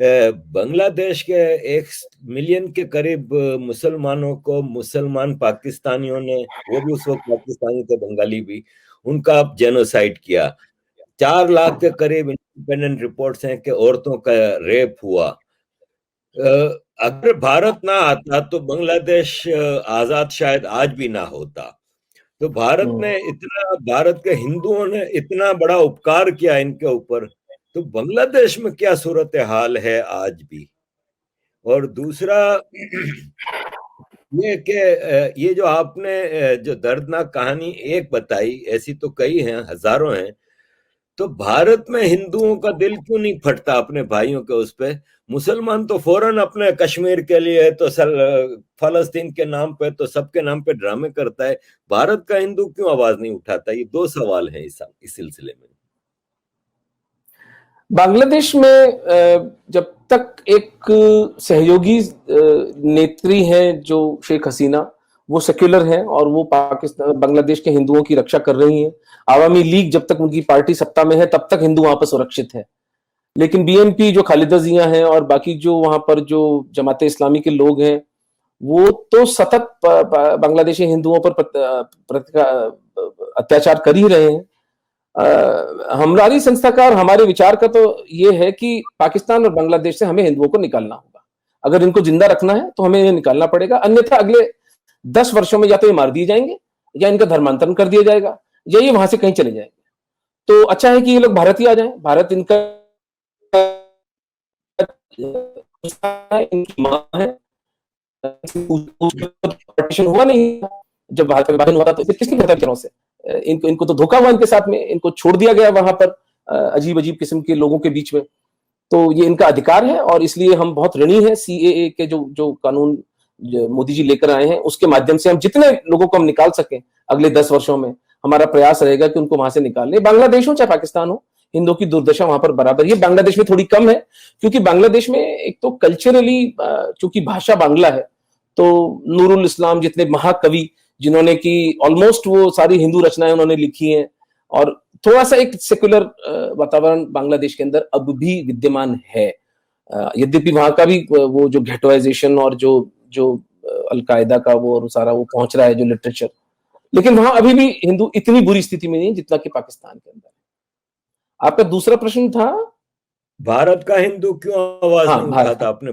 बांग्लादेश के 1 मिलियन के करीब मुसलमानों को मुसलमान पाकिस्तानियों ने, वो भी उस वक्त पाकिस्तानी थे, बंगाली भी, उनका जेनोसाइड किया। 4 लाख के करीब इंडिपेंडेंट रिपोर्ट्स हैं कि औरतों का रेप हुआ। अगर भारत ना आता तो बांग्लादेश आजाद शायद आज भी ना होता। तो भारत के हिंदुओं ने इतना बड़ा उपकार किया इनके ऊपर, तो बांग्लादेश में क्या सूरत हाल है आज भी। और दूसरा ये कि ये जो आपने जो दर्दनाक कहानी एक बताई, ऐसी तो कई हैं, हजारों हैं। तो भारत में हिंदुओं का दिल क्यों नहीं फटता अपने भाइयों के उस पे। मुसलमान तो फौरन अपने कश्मीर के लिए तो फलस्तीन के नाम पे तो सबके नाम पे ड्रामे करता है। भारत का हिंदू क्यों आवाज नहीं उठाता। ये 2 सवाल हैं इस सिलसिले में। बांग्लादेश में जब तक एक सहयोगी नेत्री हैं जो शेख हसीना, वो सेक्युलर हैं और वो पाकिस्तान बांग्लादेश के हिंदुओं की रक्षा कर रही हैं। आवामी लीग जब तक उनकी पार्टी सत्ता में है तब तक हिंदू वहां पर सुरक्षित है। लेकिन बीएनपी जो खालिदा जिया हैं और बाकी जो वहां पर जो जमाते इस्लामी के लोग हैं, वो तो सतत बांग्लादेशी हिंदुओं पर अत्याचार कर ही रहे हैं। हमारी संस्था का और हमारे विचार का तो ये है कि पाकिस्तान और बांग्लादेश से हमें हिंदुओं को निकालना होगा। अगर इनको जिंदा रखना है तो हमें ये निकालना पड़ेगा, अन्यथा अगले 10 वर्षों में या तो ये मार दिए जाएंगे, या इनका धर्मांतरण कर दिया जाएगा, या ये वहां से कहीं चले जाएंगे। तो अच्छा है कि ये लोग भारत ही आ जाएं। भारत इनका इनकी मां है। पार्टीशन हुआ नहीं, जब भारत विभाजन हुआ था तो किसने कहता विचारों से इनको तो धोखा हुआ इनके साथ में, इनको छोड़ दिया गया वहां पर अजीब अजीब किस्म के लोगों के बीच में। तो ये इनका अधिकार है और इसलिए हम बहुत ऋणी हैं सीएए के जो कानून मोदी जी लेकर आए हैं, उसके माध्यम से हम जितने लोगों को हम निकाल सकें अगले 10 वर्षों में, हमारा प्रयास रहेगा कि उनको वहां से निकाल ले। बांग्लादेश हो चाहे पाकिस्तान हो, हिंदुओं की दुर्दशा वहां पर बराबर ही। बांग्लादेश में थोड़ी कम है क्योंकि बांग्लादेश में एक तो कल्चरली चूंकि भाषा बांग्ला है, तो नूरुल इस्लाम जितने महाकवि जिन्होंने की ऑलमोस्ट वो सारी हिंदू रचनाएं उन्होंने लिखी हैं, और थोड़ा सा एक सेक्युलर वातावरण बांग्लादेश के अंदर अब भी विद्यमान है। यद्यपि वहां का भी वो जो घेटोइजेशन और जो जो अलकायदा का वो सारा वो पहुंच रहा है जो लिटरेचर, लेकिन वहां अभी भी हिंदू इतनी बुरी स्थिति में नहीं जितना कि पाकिस्तान के अंदर। आपका दूसरा प्रश्न था भारत का हिंदू क्यों आवाज नहीं उठाता अपने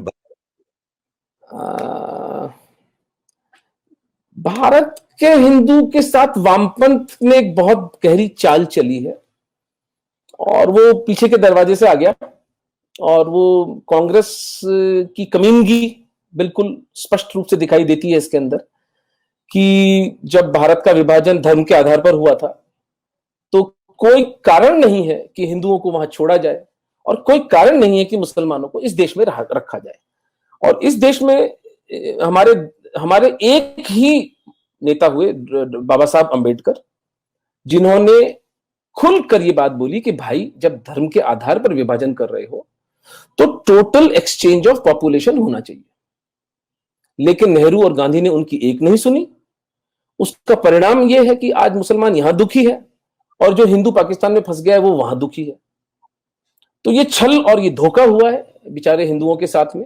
भारत के हिंदू के साथ वामपंथ में एक बहुत गहरी चाल चली है और वो पीछे के दरवाजे से आ गया, और वो कांग्रेस की कमीनगी बिल्कुल स्पष्ट रूप से दिखाई देती है इसके अंदर कि जब भारत का विभाजन धर्म के आधार पर हुआ था तो कोई कारण नहीं है कि हिंदुओं को वहां छोड़ा जाए, और कोई कारण नहीं है कि मुसलमानों को इस देश में रखा जाए। और इस देश में हमारे एक ही नेता हुए बाबा साहब अंबेडकर, जिन्होंने खुलकर ये बात बोली कि भाई जब धर्म के आधार पर विभाजन कर रहे हो तो टोटल एक्सचेंज ऑफ पॉपुलेशन होना चाहिए। लेकिन नेहरू और गांधी ने उनकी एक नहीं सुनी। उसका परिणाम यह है कि आज मुसलमान यहां दुखी है और जो हिंदू पाकिस्तान में फंस गया है वो वहां दुखी है। तो ये छल और ये धोखा हुआ है बेचारे हिंदुओं के साथ में,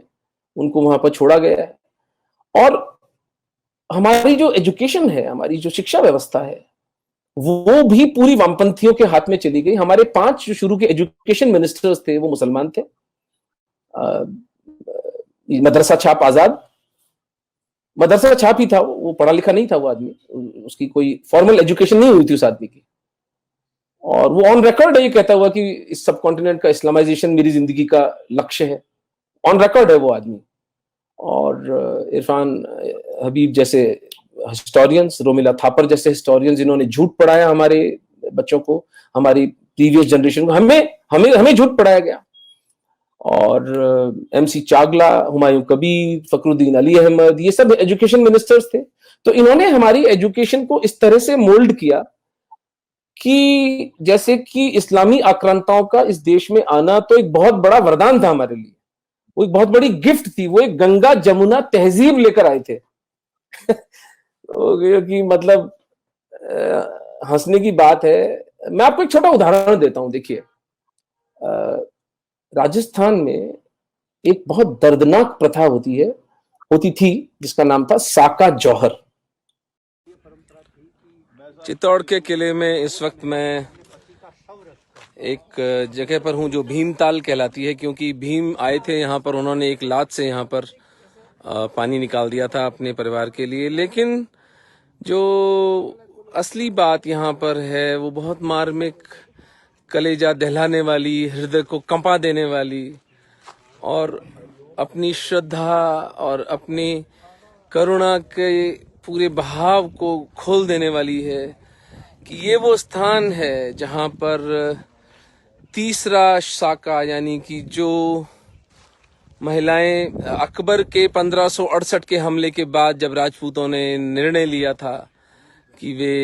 उनको वहां पर छोड़ा गया है। और हमारी जो एजुकेशन है, हमारी जो शिक्षा व्यवस्था है, वो भी पूरी वामपंथियों के हाथ में चली गई। हमारे 5 जो शुरू के एजुकेशन मिनिस्टर्स थे वो मुसलमान थे। मदरसा छाप आजाद, मदरसा छाप ही था, वो पढ़ा लिखा नहीं था वो आदमी, उसकी कोई फॉर्मल एजुकेशन नहीं हुई थी उस आदमी की, और वो ऑन रिकॉर्ड है ये कहता हुआ कि इस सब कॉन्टिनेंट का इस्लामाइजेशन मेरी जिंदगी का लक्ष्य है। ऑन रिकॉर्ड है वो आदमी। और इरफान हबीब जैसे हिस्टोरियंस, रोमिला थापर जैसे हिस्टोरियंस जिन्होंने झूठ पढ़ाया हमारे बच्चों को, हमारी प्रीवियस जनरेशन को, हमें झूठ पढ़ाया गया। और एमसी चागला, हुमायूं कबीर, फखरुद्दीन अली अहमद, ये सब एजुकेशन मिनिस्टर्स थे। तो इन्होंने हमारी एजुकेशन को इस तरह से मोल्ड किया कि जैसे कि इस्लामी आक्रांताओं का इस देश में आना तो एक बहुत बड़ा वरदान था हमारे लिए, वो एक बहुत बड़ी गिफ्ट थी, वो एक गंगा जमुना तहजीब लेकर आए थे। कि मतलब हंसने की बात है। मैं आपको एक छोटा उदाहरण देता हूं। देखिए, राजस्थान में एक बहुत दर्दनाक प्रथा होती थी, जिसका नाम था साका जौहर। चित्तौड़ के किले में इस वक्त मैं एक जगह पर हूं जो भीमताल कहलाती है, क्योंकि भीम आए थे यहाँ पर, उन्होंने एक लात से यहाँ पर पानी निकाल दिया था अपने परिवार के लिए। लेकिन जो असली बात यहाँ पर है वो बहुत मार्मिक, कलेजा दहलाने वाली, हृदय को कंपा देने वाली और अपनी श्रद्धा और अपनी करुणा के पूरे भाव को खोल देने वाली है कि ये वो स्थान है जहाँ पर तीसरा साका, यानी कि जो महिलाएं अकबर के 1568 के हमले के बाद जब राजपूतों ने निर्णय लिया था कि वे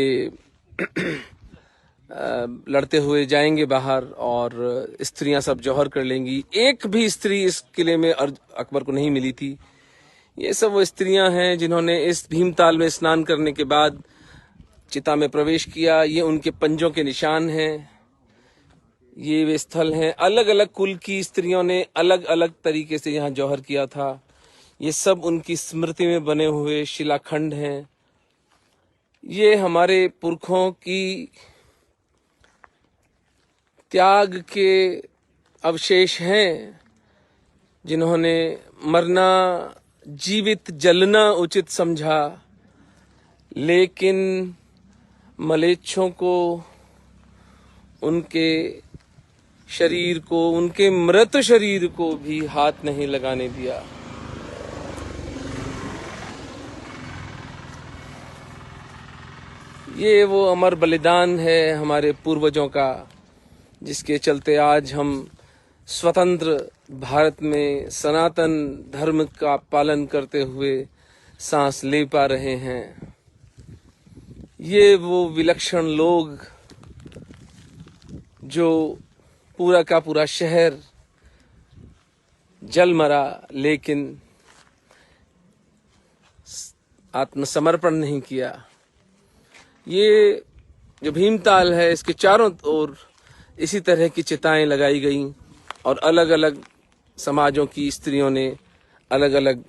लड़ते हुए जाएंगे बाहर और स्त्रियां सब जौहर कर लेंगी, एक भी स्त्री इस किले में अकबर को नहीं मिली थी। ये सब वो स्त्रियां हैं जिन्होंने इस भीमताल में स्नान करने के बाद चिता में प्रवेश किया। ये उनके पंजों के निशान हैं। ये वे स्थल हैं। अलग अलग कुल की स्त्रियों ने अलग अलग तरीके से यहाँ जौहर किया था। ये सब उनकी स्मृति में बने हुए शिलाखंड हैं। ये हमारे पुरखों की त्याग के अवशेष हैं, जिन्होंने मरना, जीवित जलना उचित समझा, लेकिन मलेच्छों को, उनके शरीर को, उनके मृत शरीर को भी हाथ नहीं लगाने दिया। ये वो अमर बलिदान है हमारे पूर्वजों का, जिसके चलते आज हम स्वतंत्र भारत में सनातन धर्म का पालन करते हुए सांस ले पा रहे हैं। ये वो विलक्षण लोग जो पूरा का पूरा शहर जल मरा, लेकिन आत्मसमर्पण नहीं किया। ये जो भीमताल है, इसके चारों ओर इसी तरह की चिताएं लगाई गईं और अलग अलग समाजों की स्त्रियों ने अलग अलग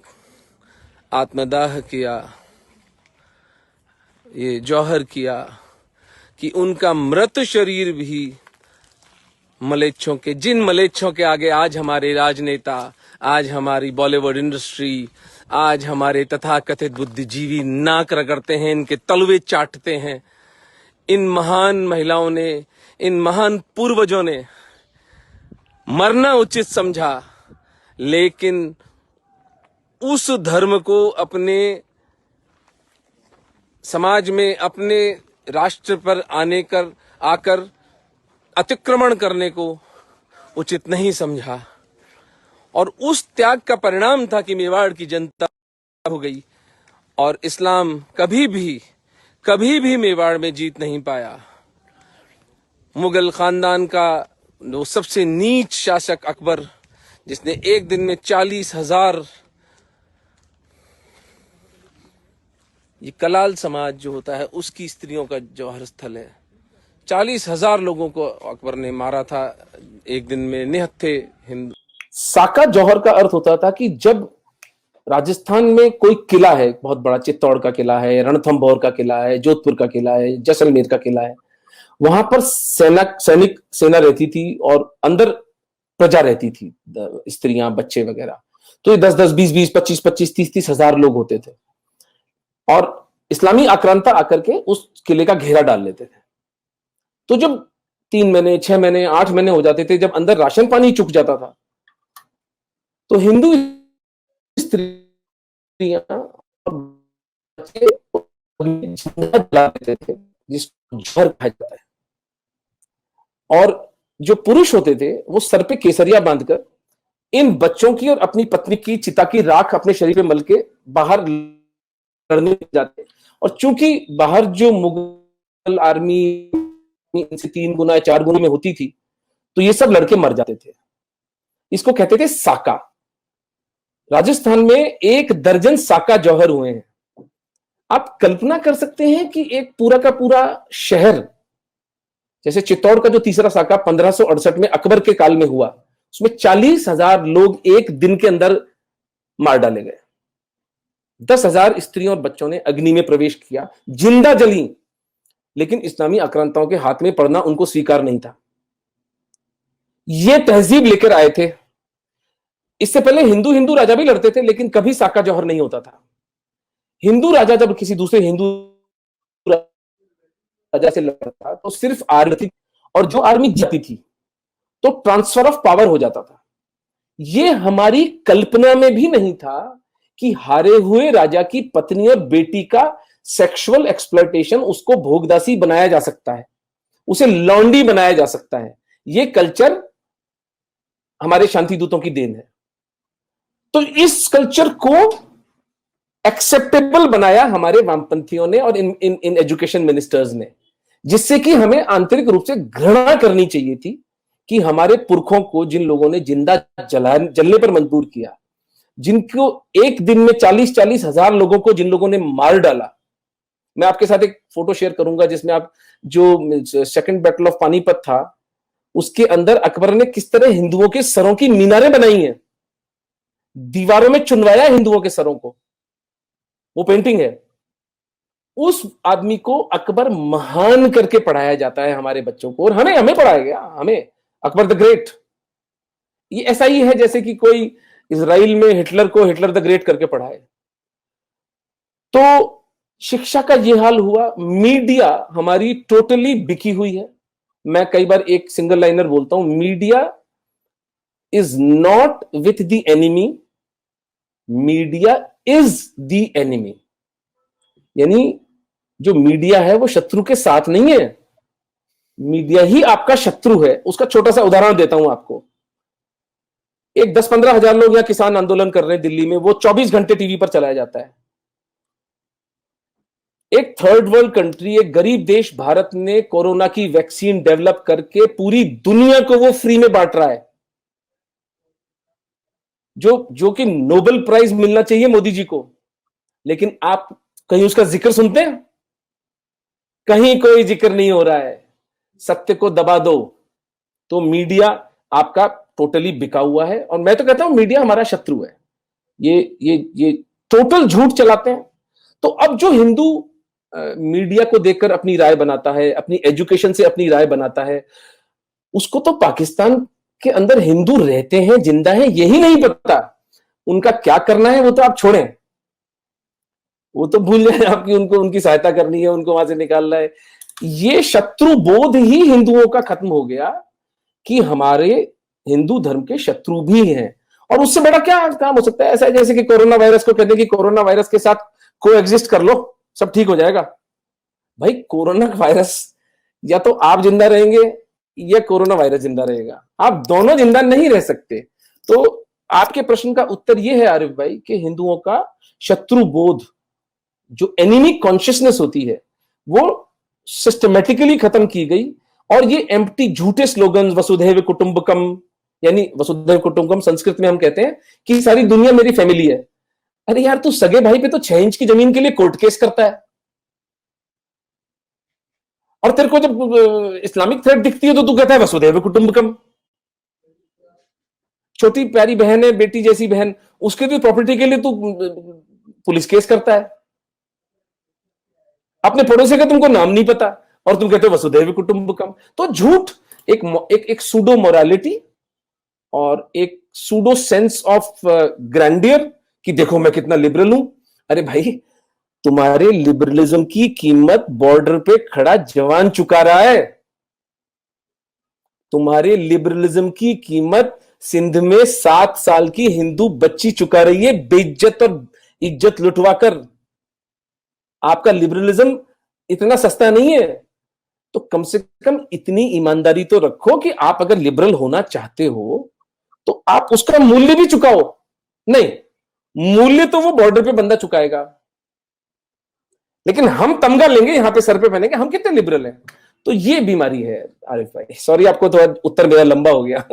आत्मदाह किया, ये जौहर किया कि उनका मृत शरीर भी मलेच्छों के, जिन मलेच्छों के आगे आज हमारे राजनेता, आज हमारी बॉलीवुड इंडस्ट्री, आज हमारे तथाकथित बुद्धिजीवी नाक रगड़ते हैं, इनके तलवे चाटते हैं, इन महान महिलाओं ने, इन महान पूर्वजों ने मरना उचित समझा, लेकिन उस धर्म को अपने समाज में, अपने राष्ट्र पर आकर अतिक्रमण करने को उचित नहीं समझा। और उस त्याग का परिणाम था कि मेवाड़ की जनता हो गई और इस्लाम कभी भी मेवाड़ में जीत नहीं पाया। मुगल खानदान का वो सबसे नीच शासक अकबर, जिसने एक दिन में 40,000, ये कलाल समाज जो होता है उसकी स्त्रियों का जौहर स्थल है, 40,000 लोगों को अकबर ने मारा था एक दिन में, निहत्थे हिंदू। साका जौहर का अर्थ होता था कि जब राजस्थान में कोई किला है, बहुत बड़ा, चित्तौड़ का किला है, रणथंभौर का किला है, जोधपुर का किला है, जैसलमेर का किला है, वहां पर सेना रहती थी और अंदर प्रजा रहती थी, स्त्रियां, बच्चे वगैरह। तो ये 10-10, 20-20, 25-25, 30-30 हजार लोग होते थे और इस्लामी आक्रांता आकर के उस किले का घेरा डाल लेते थे। तो जब 3 महीने, 6 महीने, 8 महीने हो जाते थे, जब अंदर राशन पानी चुक जाता था, तो हिंदू स्त्रियां और बच्चे जला देते थे, जिसको जौहर कहा जाता है। और जो पुरुष होते थे वो सर पे केसरिया बांधकर इन बच्चों की और अपनी पत्नी की चिता की राख अपने शरीर पे मल के बाहर लड़ने जाते। और चूंकि बाहर जो मुगल आर्मी इनसे 3 गुना 4 गुना में होती थी, तो ये सब लड़के मर जाते थे। इसको कहते थे साका। राजस्थान में 1 दर्जन साका जौहर हुए हैं। आप कल्पना कर सकते हैं कि एक पूरा का पूरा शहर, जैसे चित्तौड़ का जो तीसरा साका 1568 में अकबर के काल में हुआ, उसमें 40,000 लोग एक दिन के अंदर मार डाले गए। 10,000 स्त्रियों और बच्चों ने अग्नि में प्रवेश किया, जिंदा जली, लेकिन इस्लामी आक्रांताओं के हाथ में पड़ना उनको स्वीकार नहीं था। ये तहजीब लेकर आए थे। इससे पहले हिंदू हिंदू राजा भी लड़ते थे, लेकिन कभी साका जौहर नहीं होता था। हिंदू राजा जब किसी दूसरे हिंदू राजा से लड़ता तो सिर्फ आर्मी थी, और जो आर्मी जीती थी तो ट्रांसफर ऑफ पावर हो जाता था। यह हमारी कल्पना में भी नहीं था कि हारे हुए राजा की पत्नी और बेटी का सेक्सुअल एक्सप्लॉयटेशन, उसको भोगदासी बनाया जा सकता है, उसे लौंडी बनाया जा सकता है। यह कल्चर हमारे शांति दूतों की देन है। तो इस कल्चर को एक्सेप्टेबल बनाया हमारे वामपंथियों ने और इन एजुकेशन मिनिस्टर्स ने, जिससे कि हमें आंतरिक रूप से घृणा करनी चाहिए थी कि हमारे पुरखों को, जिन लोगों ने जिंदा जलने पर मजबूर किया, जिनको एक दिन में 40-40 हजार लोगों को जिन लोगों ने मार डाला। मैं आपके साथ एक फोटो शेयर करूंगा जिसमें आप, जो सेकंड बैटल ऑफ पानीपत था, उसके अंदर अकबर ने किस तरह हिंदुओं के सरों की मीनारें बनाई हैं, दीवारों में चुनवाया हिंदुओं के सरों को। वो पेंटिंग है। उस आदमी को अकबर महान करके पढ़ाया जाता है हमारे बच्चों को, और हमें पढ़ाया गया, हमें अकबर द ग्रेट। ये ऐसा ही है जैसे कि कोई इजराइल में हिटलर को हिटलर द ग्रेट करके पढ़ाए। तो शिक्षा का ये हाल हुआ। मीडिया हमारी टोटली बिकी हुई है। मैं कई बार एक सिंगल लाइनर बोलता हूं, media is not with the enemy, media is the enemy. यानी जो मीडिया है वो शत्रु के साथ नहीं है, मीडिया ही आपका शत्रु है। उसका छोटा सा उदाहरण देता हूं आपको। एक 10-15 हजार लोग यहां किसान आंदोलन कर रहे हैं दिल्ली में, वो 24 घंटे टीवी पर चलाया जाता है। एक थर्ड वर्ल्ड कंट्री, एक गरीब देश भारत ने कोरोना की वैक्सीन डेवलप करके पूरी दुनिया को वो फ्री में बांट रहा है, जो कि नोबेल प्राइज मिलना चाहिए मोदी जी को। लेकिन आप कहीं उसका जिक्र सुनते हैं? कहीं कोई जिक्र नहीं हो रहा है। सत्य को दबा दो। तो मीडिया आपका टोटली बिका हुआ है, और मैं तो कहता हूं मीडिया हमारा शत्रु है। ये टोटल झूठ चलाते हैं। तो अब जो हिंदू मीडिया को देखकर अपनी राय बनाता है, अपनी एजुकेशन से अपनी राय बनाता है, उसको तो पाकिस्तान के अंदर हिंदू रहते हैं, जिंदा हैं, यही नहीं पता। उनका क्या करना है वो तो आप छोड़ें, वो तो भूल जाए आपकी, उनको उनकी सहायता करनी है, उनको वहां से निकालना है। ये शत्रु बोध ही हिंदुओं का खत्म हो गया कि हमारे हिंदू धर्म के शत्रु भी हैं। और उससे बड़ा क्या काम हो सकता है? ऐसा जैसे कि कोरोना वायरस को कहते हैं कि कोरोना वायरस के साथ को एग्जिस्ट कर लो, सब ठीक हो जाएगा। भाई कोरोना वायरस, या तो आप जिंदा रहेंगे या कोरोना वायरस जिंदा रहेगा, आप दोनों जिंदा नहीं रह सकते। तो आपके प्रश्न का उत्तर यह है आरिफ भाई कि हिंदुओं का शत्रु बोध, जो एनिमी कॉन्शियसनेस होती है, वो सिस्टमेटिकली खत्म की गई। और ये एम्प्टी झूठे स्लोगन्स, वसुधैव कुटुंबकम, यानी वसुधैव कुटुंबकम संस्कृत में हम कहते हैं कि सारी दुनिया मेरी फैमिली है। अरे यार, तू सगे भाई पे तो 6 इंच की जमीन के लिए कोर्ट केस करता है, और तेरे को जब इस्लामिक थ्रेट दिखती है तो तू कहता है वसुधैव कुटुंबकम। छोटी प्यारी बहन है, बेटी जैसी बहन, उसके भी प्रॉपर्टी के लिए तू पुलिस केस करता है। अपने पड़ोसी का तुमको नाम नहीं पता और तुम कहते हो वसुधैव कुटुंबकम। तो झूठ, एक सूडो मोरालिटी और एक सूडो सेंस ऑफ ग्रैंडियर कि देखो मैं कितना लिबरल हूं। अरे भाई, तुम्हारे लिबरलिज्म की कीमत बॉर्डर पे खड़ा जवान चुका रहा है। तुम्हारे लिबरलिज्म की कीमत सिंध में 7 साल की हिंदू बच्ची चुका रही है, बेइज्जत और इज्जत लुटवाकर। आपका लिबरलिज्म इतना सस्ता नहीं है। तो कम से कम इतनी ईमानदारी तो रखो कि आप अगर लिबरल होना चाहते हो तो आप उसका मूल्य भी चुकाओ। नहीं, मूल्य तो वो बॉर्डर पे बंदा चुकाएगा, लेकिन हम तमगा लेंगे, यहां पे सर पे पहनेंगे, हम कितने लिबरल हैं। तो ये बीमारी है आरिफ भाई। सॉरी, आपको तो उत्तर मेरा लंबा हो गया।